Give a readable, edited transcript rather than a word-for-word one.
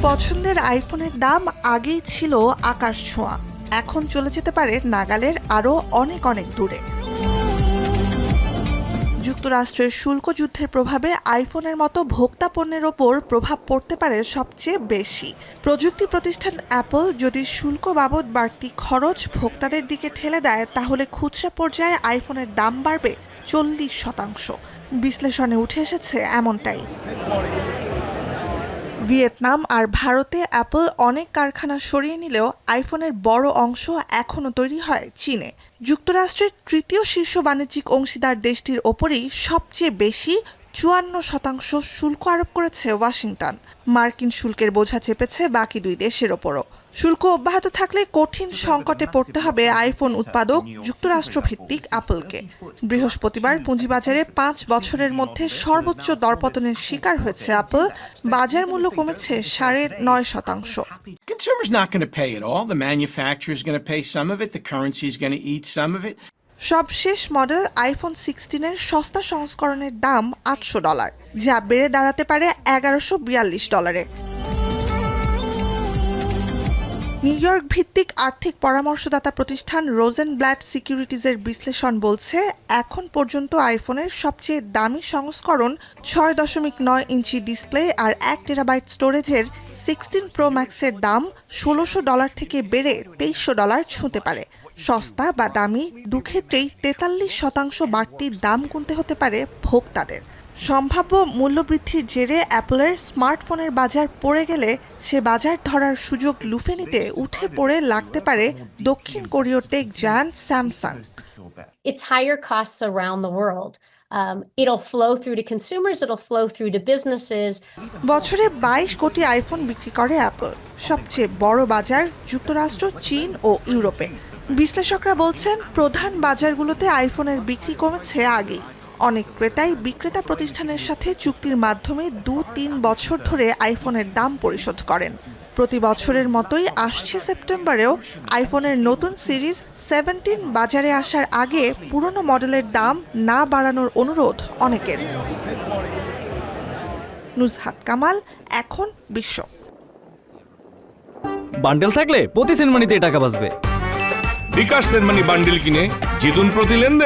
পছন্দের আইফোনের দাম আগেই ছিল আকাশ ছোঁয়া, এখন চলে যেতে পারে নাগালের আরও অনেক অনেক দূরে। যুক্তরাষ্ট্রের শুল্ক যুদ্ধের প্রভাবে আইফোনের মতো ভোক্তা পণ্যের ওপর প্রভাব পড়তে পারে সবচেয়ে বেশি। প্রযুক্তি প্রতিষ্ঠান অ্যাপল যদি শুল্ক বাবদ বাড়তি খরচ ভোক্তাদের দিকে ঠেলে দেয়, তাহলে খুচরা পর্যায়ে আইফোনের দাম বাড়বে 40%। বিশ্লেষণে উঠে এসেছে এমনটাই। ভিয়েতনাম আর ভারতে অ্যাপল অনেক কারখানা সরিয়ে নিলেও আইফোনের বড় অংশ এখনও তৈরি হয় চীনে। যুক্তরাষ্ট্রের তৃতীয় শীর্ষ বাণিজ্যিক অংশীদার দেশটির ওপরেই সবচেয়ে বেশি 54% শুল্ক আরোপ করেছে ওয়াশিংটন। মার্কিন শুল্কের বোঝা চেপেছে বাকি দুই দেশের ওপরও। শুল্ক অব্যাহত থাকলে কঠিন সংকটে পড়তে হবে আইফোন উৎপাদক যুক্তরাষ্ট্রভিত্তিক অ্যাপলকে। বৃহস্পতিবার পুঁজিবাজারে 5 বছরের মধ্যে সর্বোচ্চ দরপতনের শিকার হয়েছে অ্যাপল। বাজার মূল্য কমেছে 9.5%। Consumer's not going to pay it all. The manufacturer is going to pay some of it. The currency is going to eat some of it. সবশেষ মডেল আইফোন 16-এর সস্তা সংস্করণের দাম $800, যা বেড়ে দাঁড়াতে পারে $1142। নিউ ইয়র্ক ভিত্তিক আর্থিক পরামর্শদাতা প্রতিষ্ঠান রোজেনব্লাট সিকিউরিটিজের বিশ্লেষণ বলছে, এখন পর্যন্ত আইফোনের সবচেয়ে দামি সংস্করণ 6.9 ইঞ্চি ডিসপ্লে আর 1 টেরাবাইট স্টোরেজের 16 প্রো ম্যাক্সের দাম $1,600 থেকে বেড়ে $2,300 ছুঁতে পারে। সস্তা বা দামি দুক্ষেত্রেই 43% বাড়তি দাম গুনতে হতে পারে ভোক্তাদের। সম্ভাব্য মূল্যবৃদ্ধির জেরে অ্যাপলের স্মার্টফোনের বাজার পড়ে গেলে সে বাজার ধরার সুযোগ লুফে নিতে উঠে পড়ে লাগতে পারে দক্ষিণ কোরীয় tech giant Samsung. It's higher costs around the world. It'll flow through to consumers, it'll flow through to businesses. বছরে 22 কোটি আইফোন বিক্রি করে অ্যাপল। সবচেয়ে বড় বাজার যুক্তরাষ্ট্র, চীন ও ইউরোপে। বিশ্লেষকরা বলছেন, প্রধান বাজারগুলোতে আইফোনের বিক্রি কমেছে আগেই। অনেক ক্রেতাই বিক্রেতা প্রতিষ্ঠানের সাথে চুক্তির মাধ্যমে 2-3 বছর ধরে আইফোনের দাম পরিশোধ করেন। প্রতি বছরের মতোই আসছে সেপ্টেম্বরেও আইফোনের নতুন সিরিজ 17 বাজারে আসার আগে পুরনো মডেলের দাম না বাড়ানোর অনুরোধ অনেকের। নুজহাত কামাল, এখন বিশ্ব। বান্ডেল থাকলে প্রতি সেনমানিতে টাকা বাঁচবে। বিকাশ সেনমানি বান্ডেল কিনে জিতুন প্রতি লেনদেন।